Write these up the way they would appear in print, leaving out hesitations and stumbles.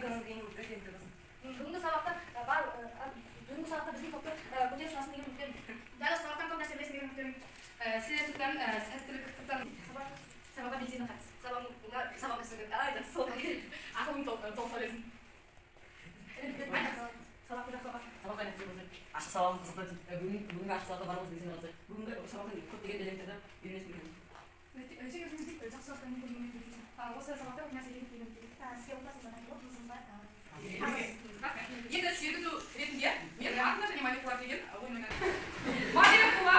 Бүгінгі сабақта біздің топты көтеріп шығасың деген үміттемін. Дәл осы сабақтан көп нәрсе білесің деген үміттемін. Сіздер тұттан сәттілік тұттан сабаққа белсенді қатыс. Сабақ үстінде жақсы сол ақылың толықтыресің. Сабаққа нәтиже болса, ашық сабағымыз қызықты дейді. Бүгінгі ашық сабаққа барамыз деген қалса, бүгінгі сабақтан көптеген элементтерді үйренесің екен. Жақсы сабақтан осы сабақта нәрсе үйреніп енді сергіту ретінде мен атына және молекулалар деген ойын ойнадым. Молекула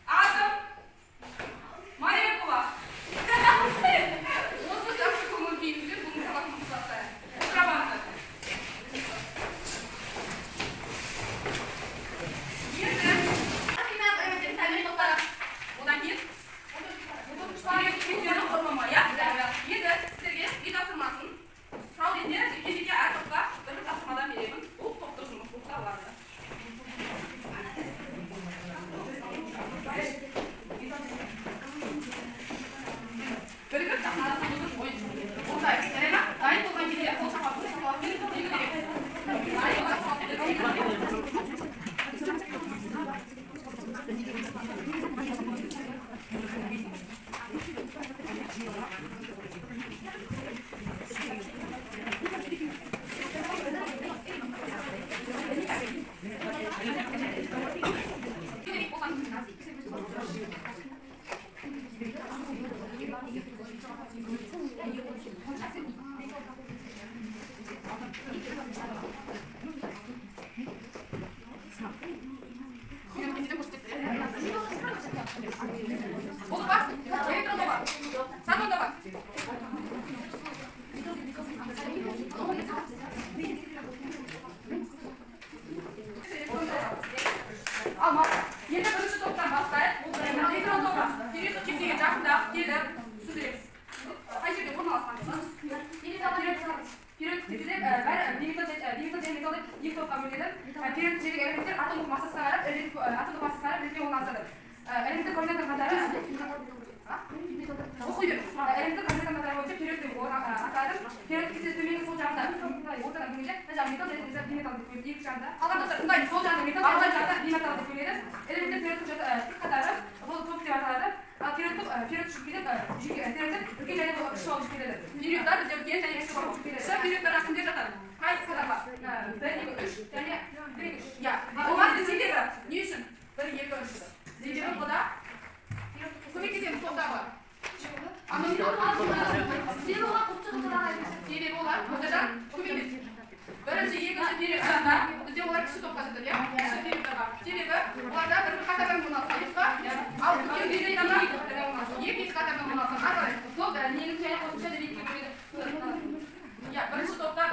атом молекула осы жақсы көңіл күйіңізбен бүгінгі сабақтың бастайық. Отырамыз. Одан кейін енді сіздерге үй тапсырмасын сұрау ретінде жеке әр топқа бір тапсырмадан беремін. Бұл топтық жұмыс болып табылады. Бірігіп тапсырмасын ойын. Ондай жарайма, дайын болған кезде қол шапалақпен белгі береміз. Енді бірінші топтан бастайық. Электрон тобы периодтық кестеге жақындап келіп сүзілеміз. Қай жерде орналасқан? Периодтық кестеде бейметалл және металлды екі топқа бөлінеді. Периодтық желдегі элементтер атомдық массасына қарап ретпен орналасады. Элементтер координаттар қатары оқи беріңіз. Элементтер координаттар қатары бойынша периодтық аталады. Периодтық кестеде төменгі сол жағында ортадан бөлінеді. Мына жағы металл және бейметалл деп бөлінеді. Екі жағында. Қалған топтар тыңдайды. Сол жағында металл, ал жағында бейметалл деп бөлінеді. Элементтер периодтық қатары бұл топ деп аталады. Ал периодтық жүктеліп периодтық үлкен және кіші болып жүктеледі. Периодтар бізде үлкен және кіші болып жүктеледі. Периодтарға кімдер жатады? Қай қатарға? 1, 2, 3 және 1, 2. Олар себебі не үшін? 1, 2, 3. Себебі бұда көмектесеміз топтағы. Себебі олар ортадан көмектеседі. Бірінші, екінші периодтарда бізде олар кіші топқа жатыр, иә? Кіші периодтарға. Себебі оларда бір қатардан орналасады, ба? Ал үлкен периодтарда екі қатардан орналасады. Қарай, топ негізгі және қосымша деп екіге бөледі. Бірінші топта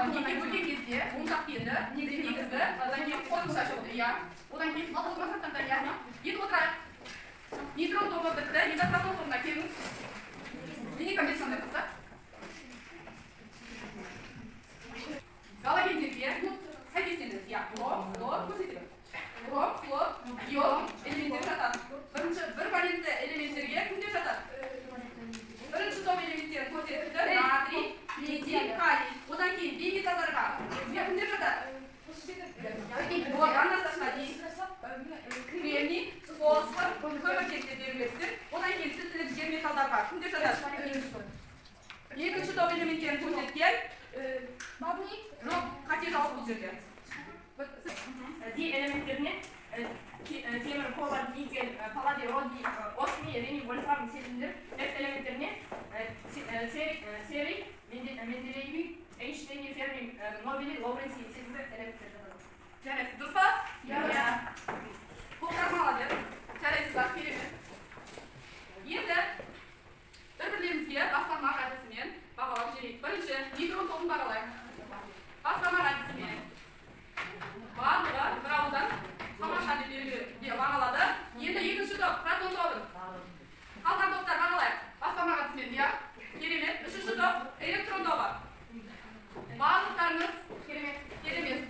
екіге бөлген кезде оң жақ беті негізгі, одан кейін қосымша шоқты, иә? Одан кейін масақтандар, иә? Енді отырайық. Нейтрон тобы бітті, енді протон тобына келіңіз. Бейнекомбинация қандай болса? Галогендерге сәйкестенеді, иә? Хлор көрсетеді. Хлор, ион элементтері жатады. Бір валентті элементтерге кімдер жатады? Бірінші топ элементтерін көрсетті. Натрий, литий, калий. Одан кейін бейметалларға кімдер жатады? Кремний, фосфор, көміртекті берілесіздер. Одан кейін сілтілік жер металдарға кімдер жатады? Екінші топ элементтерін көрсеткен. Жоқ, қате жауап бұл жерде. Ди элементтеріне темір, кобальт, никель, палладий, родий, осмий, рентгий, вольфрам секілді F элементтеріне серий, менделеевий, Эйнштейн, Ферми, Нобель, Лоуренций секілді элементтер жатады. Жарайсыз, дұрыс па? Иә. Тоқтар молодец. Жарайсыздар, керемет. Енді бір-бірлерімізге басқарма әдісімен бағалап жіберейік. Бірінші, нейтрон тобын бағалайық. Басқарма әдісімен барлығы бір ауыздан тамаша деп бағалады. Енді екінші топ протон тобын. Қалған топтар бағалайық. Басқарма әдісімен, иә? Керемет. Үшінші топ электрон тобы. Барлықтарыңыз керемет.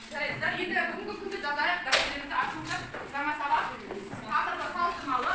Жарайсыздар. Енді бүгінгі күнді жазайық. Дәрістерімізді ашыңыздар. Жаңа сабақ. Тақырыбы салыстырмалы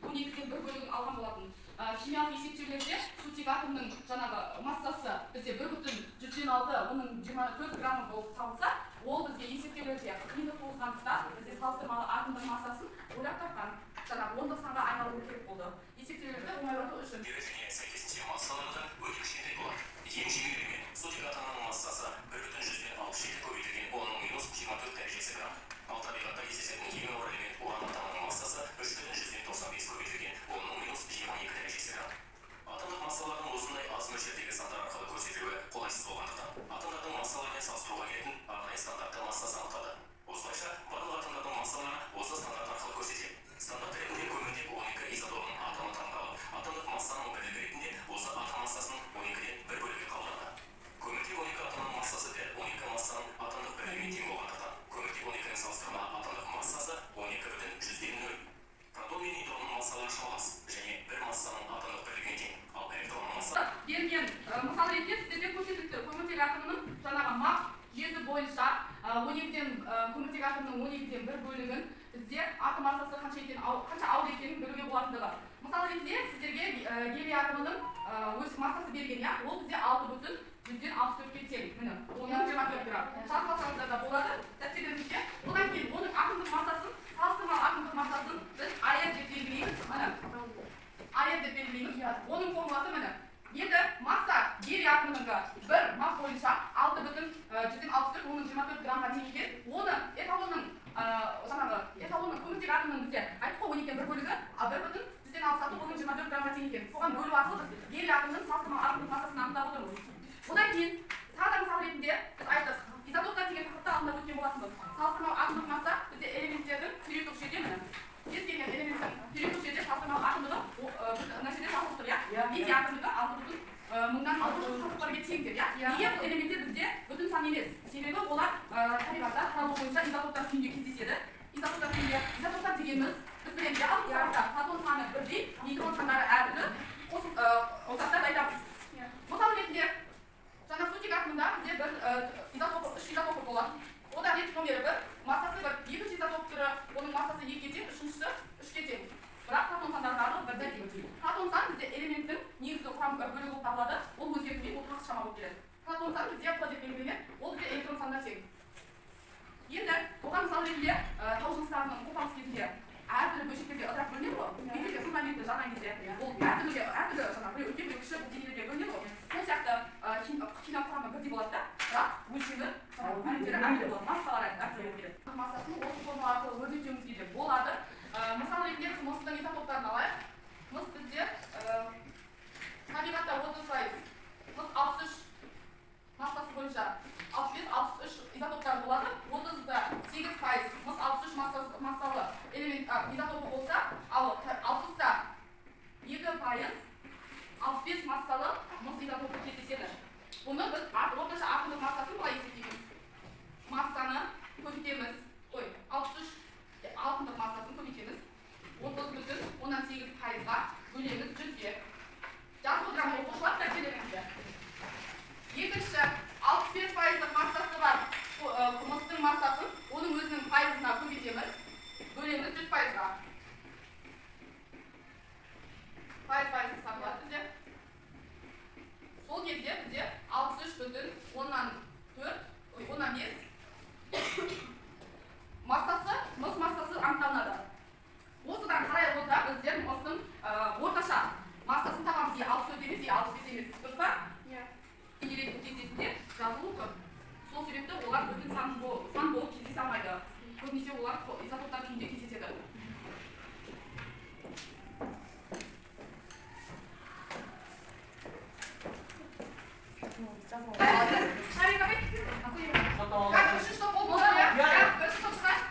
12-ден 1 бөлігін алған болатын. Химиялық есептеулерде сутек атомның жаңағы массасы бізде 1,106, оның 24 грамм болып табылса, ол бізге есептеулерде қиындық туғыздықтан бізде салыстырмалы атомның массасын ойлап тапқан. Жаңағы ондық санға айналуы керек болды. Есептеулерді оңайлату үшін. Және сәйкесінше массалары өте кішкентай болады. Ең жеңіл элемент сутек атомының массасы 1,167 көбейтілген 10-24 дәрежесі грамм. Ал табиғатта кездесетін ең ауыр элемент уран атомының массасы 3,195 көбейтілген 10-22 дәрежесі грамм. Атомдық массалардың осындай аз мөлшердегі сандар арқылы көрсетілуі қолайсыз болғандықтан атомдардың массаларымен салыстыруға келетін арнайы стандартты массасы анықталды. Осылайша барлық атомдардың массалары осы стандарт арқылы көрсетіледі. Стандарт ретінде көміртек 12 изотопының атомы таңдалып, атомдық массаның бірлігі ретінде осы атом массасының 12-ден 1 бөлігі қалдырылды. Көміртек 12 атомның массасы дәл 12 массаның атомдық бірлігіне тең болғандықтан, көміртек 12-ның салыстырмалы атомдық массасы 12,100. Протон мен нейтронның массалары шамалас және бір массаның атомдық бірлігіне тең. Ал электронның массасы Берген мысал ретінде сіздерге көрсетілді. Көміртек атомының жаңағы мақ жүйесі бойынша 12-ден көміртек атомның 12-ден 1 бөлігін бізде атом массасы қанша ауыр екенін білуге болатындығы. Мысал ретінде сіздерге гелий атомының өз массасы берген, иә, ол бізде 6,164-ге тең. Міне, оның 24 грамм. Жазбасаңыздар да болады, дәптеріңізде. Одан кейін оның атомдық массасын, салыстырмалы атомдық массасын біз АР деп белгілейміз. Міне, АР деп белгілейміз. Оның формуласы міне. Енді масса гелий атомының 1 мақ бойынша 6,164, оның 24 граммға тең екен. Оны эталонның көміртек атомының бізде айтып қой 12-ден 1 бөлігі, 1,166, оның 24 граммға тең екен. Соған бөлу арқылы біз гелий атомының салыстырмалы атомдық массасын анықтап отырмыз. Одан кейін тағы да мысал ретінде біз айттық, изотоптар деген тақырыпта алдында өткен болатынбыз. Салыстырмалы атомдық масса бізде элементтердің периодтық жүйеде міне. Кез келген элементтің периодтық жүйеде салыстырмалы атомдығы мына жерде жазылып тұр, иә? Литий атомдығы 6,640-ге тең деп, иә? Неге бұл элементтер бізде бүтін сан емес? Себебі олар табиғатта таралу бойынша изотоптар күйінде кездеседі. Изотоптар дегеніміз біз білеміз, протон саны бірдей, нейтрон сандары әртүрлі заттарды айтамыз. Мысал ретінде жаңа сутек атомында бізде бір үш изотопы болады. Ода рет номері 1, массасы 1, екінші изотоп түрі, оның массасы 2-ге тең, үшіншісі 3-ге тең. Бірақ протон сандары барлығы бірдей. Протон сан бізде элементтің негізгі құрам бөлігі болып табылады. Ол өзгертілмей, ол тағы шама болып келеді. Протон сан бізде П деп белгіленген, ол бізде электрон санына тең. Енді оған мысал ретінде тау жыныстарының қопарылыс кезінде әртүрлі бөлшектерге ыдырап бөлінеді ғой. Мектепте фундаментті жанған кезде ол әртүрлі жаңағы біреу үлкен біреу кіші бұл денелерге бөлінеді ғой. Сол сияқты химиялық құрамы бірдей болады да, бірақ өлшемі бөліктері әртүрлі болады, массалары әртүрлі келеді. Массасын осы формула арқылы өрнектеуімізге де болады. Мысал ретінде мыстың изотоптарын алайық. Мыс бізде табиғатта 30%, мыс 63 массасы бойынша 65-63 изотоптар болады. 38% мыс 63 массалы элемент изотопы болса, ал 60-та 2% 65 массалы мыс изотопы кездеседі. Бұны біз орташа атомдық массасын былай есептейміз. Массаны көбейтеміз. 63 атомдық массасын көбейтеміз. 30,8%-ға бөлеміз 100-ге. Жазып отырамын оқушылар дәптерлеріңізде. Екінші 65% массасы бар мыстың массасын оның өзінің пайызына көбейтеміз. Бөлеміз 100%-ға. Пайыз сабылады бізде. Сол кезде бізде 63,4 массасы, мыс массасы анықталынады. Осыдан қарай отыра біздер мыстың орташа массасын табамыз. 64 емес, 65 емес. Дұрыс па? Иә. Инереттік кестесінде жазылуы тұр. Сол себепті олар бүтін сан болып кездесе алмайды. Көбінесе олар изотоптар күйінде кездеседі. Как пишешь, что полгода? Как что сказать?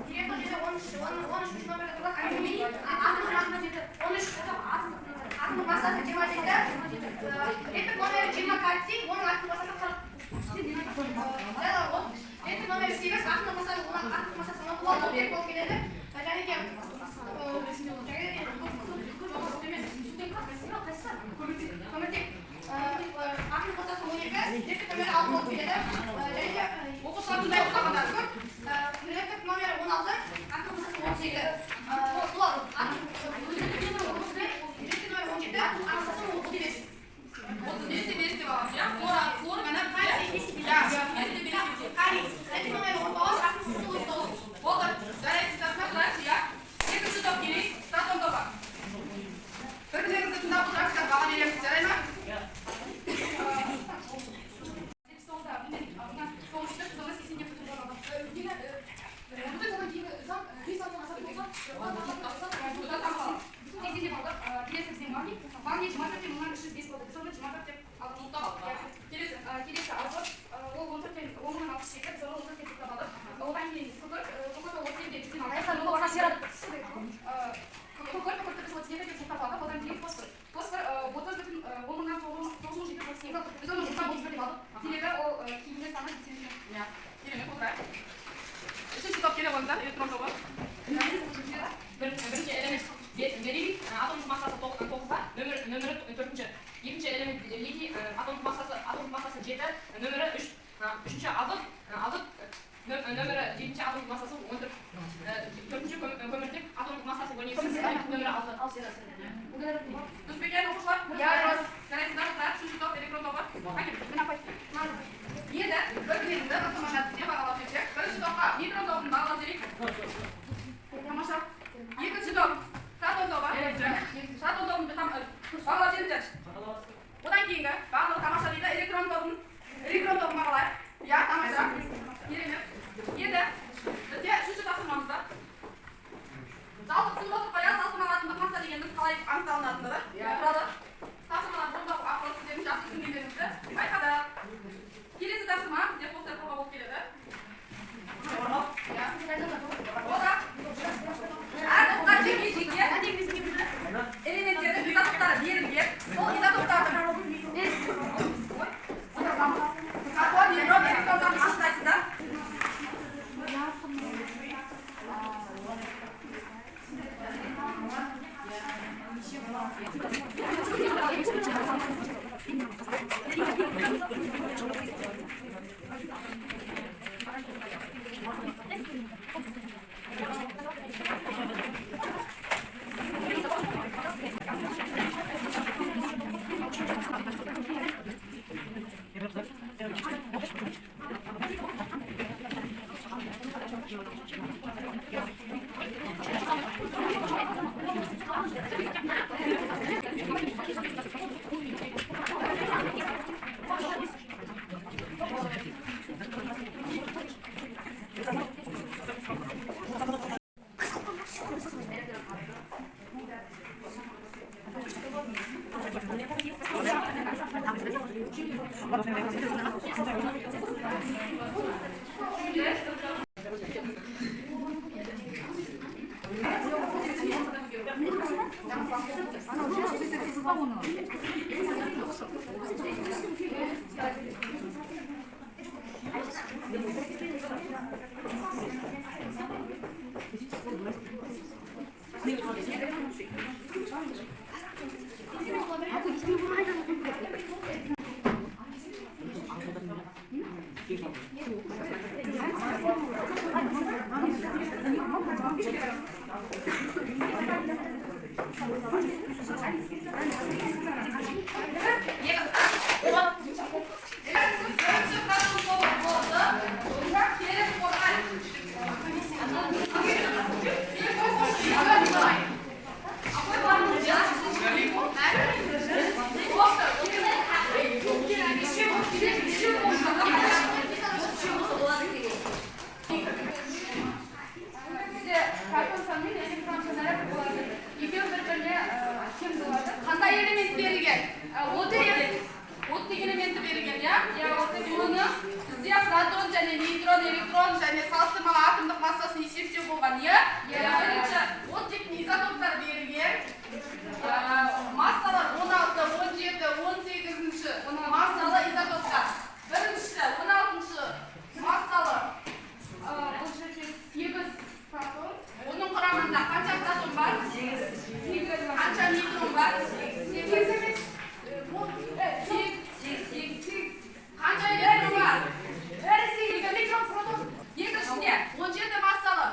Директор dedi 13 номерге тұрады. Алюминий атомның атомы жеті. 13 атомның массасы 27. Реттік номері 20 кальций, оның атомның массасы 40. Реттік номері 8 атомның массасы 10 болып келеді. Және де көміртек атомның массасы 12, реттік номері 6 болып келеді. Және де оқушылардың да ұстағандар көп. Реттік номері 16 Sonuçta kızımız kesinlikle kötü olmalı. Yine burada zaman yine zam bir zaman azaltı olsa burada tam bütün izin yapalım. Birisi bizim var. Cumartesi bunlar 305 oldu. Sonra cumartesi nokta aldı. Kilise aldı. O onun altı şeyler sonra onu tek tutamadı. Oradan yine kıvır. Kıvır o sevdi bizim var. Hayır, onu bana şiar. Kıvır kıvır sevdi çok kapalı. Oradan yine fosfor. Fosfor botoz bütün onundan tohum gibi fosfor. Biz onu çok kapalı böyle aldık. Dilebe o kimine sana gitsin. Ya. Yine kokar. Üçüncü kitap gene bunda. Elektron topu. Birinci element vereyim. Atom masası 9'da. Nömrü 4. İkinci element liti. Atom masası 7. Nömrü 3. Üçüncü azot. Nömrü 7. atom masası 14. Dördüncü kömürlük. Atom masası 12. Nömrü 6. Al şiar. Bu kadar mı? Düzbeken okuşlar. Ya, Kanallar. Üçüncü kitap elektron topu. Bakın. Ben yapayım. Yine bölgelerinde otomatik bağlanacak. Birinci kitapta nitron topunu bağlanacak. Tamaşa. Yedinci top. Şaton topu. Şaton topunu tam bağlanacak. Odan keyingi bağlı tamaşalıyla elektron topunu bağlar. Ya tamaşa. Yedi. Bizce üçüncü tasarımımızda. Жалпы сымбаты баян тасымалатында маса дегеніміз қалай анықталынатындығы туралы тасымалар жолда ақылы сіздердің жақсы түсінгендеріңізді байқадық. Келесі тасыма бізде постер қолға болып келеді. Ода жеке элементтердің изотоптары берілген. Сол изотоптардың атом, нейтрон, электрондарын анықтайсыздар. Қандай элемент берілген? Оттек элементі берілген, я? Оны бізде протон және нейтрон, электрон және салыстырмалы атомдық массасын есептеу болған, я? Бірінші оттектің изотоптары берілген. Массалар 16, 17, 18-ші массалы изотоптар. Бірінші 16-шы массалы 8 протон. Оның құрамында қанша протон бар? 8. Қанша нейтрон бар? 8. Қанша электрон бар? 8 электрон протон. Екіншінде 17 массалы.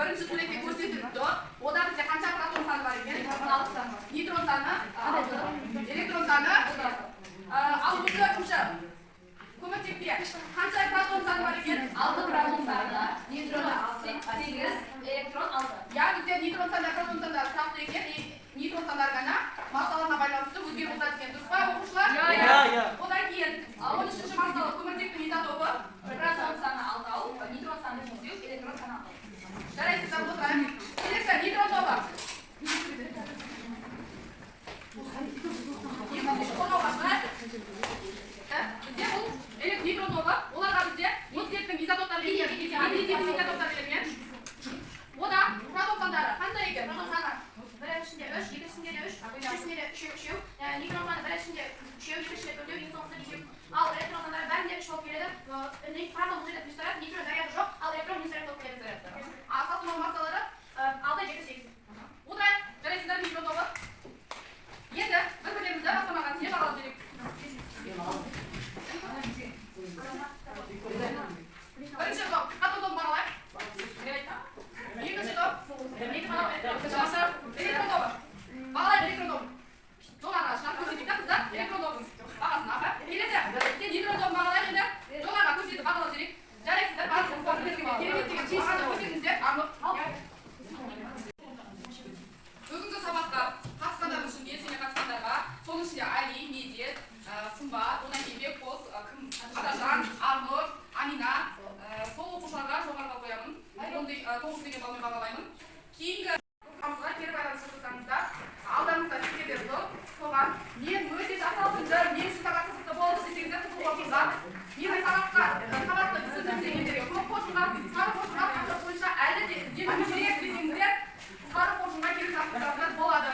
birinchi suratga ko'rsatilibdi. Oda bizga qancha proton soni bor ekan? 6 Neytron soni 6. Elektron soni al o'sha ko'matekda qancha proton soni bor ekan? 6 proton soni, neytron 8, elektron 6. Ya bizga neytron soni, proton soni taqdir ekan. Neytron sonlarga massalarga байланысты o'zgarib o'tadi ekan. Durustmi o'quvchilar? Ya. Odan keyin 13-chi masala ko'matekning izotopi. Proton soni 6, neytron soni 7, elektron soni 6. Жарайсыздар, o'tirib. Kelinglar, neytron topi. Bizga bu neytron topi, ularga bizga mo'tsetning izotoplari berilgan. Oda proton sonlari qanday ekan? Proton soni birinchisiga 3, ikkinchisiga 3, uchinchisiga 3, neytron soni birinchisiga 3, ikkinchisiga 4, ikkinchisiga 5. Al elektron sonlari bende 3 bo'lib keladi. Proton o'zida nisbatan neytron zaryadi yo'q, al elektron nisbatan bo'lib keladi zaryadi. Asosiy massalari 6, 7, 8. o'tirib. Jaraysizdar, neytron topi. Endi bir-birimizga masalani sen bag'lab kerak. Birinchi top, qattiq top bag'lab. Ikkinchi top, elektron topi. Bag'lab elektron topi. Jo'g'arg'a sharq ko'rsatdik-da bizda elektron topi. Bag'asini apa. Kelasa, sen neytron topi bag'lab endi jo'g'arg'a ko'rsatib bag'lab kerak. Jaraysizlar, bugungi sabaqqa qatnashganlar uchun belgilangan qatnashganlarga so'ng ichida Ali, Medit, Sumbat, undan keyin Bekboz, Adajan, Arnur, Amina, sol o'quvchilarga jo'g'arg'a qo'yaman. Bunday to'g'risiga bo'lmay bag'alayman. Keyingi programmamizga kelib aylanishingizda aldamizda fikr berdi. So'g'an, men o'ziga asosida men shu sabaq qiziqda bo'ldi desangizlar qiziq bo'lsa, men sabaqqa tushuntirsangiz ko'p qo'shimlar, sariq qo'shimlar haqida bo'yicha 50 kerak desangizlar sariq qo'shimlar kerak taqdirlar bo'ladi.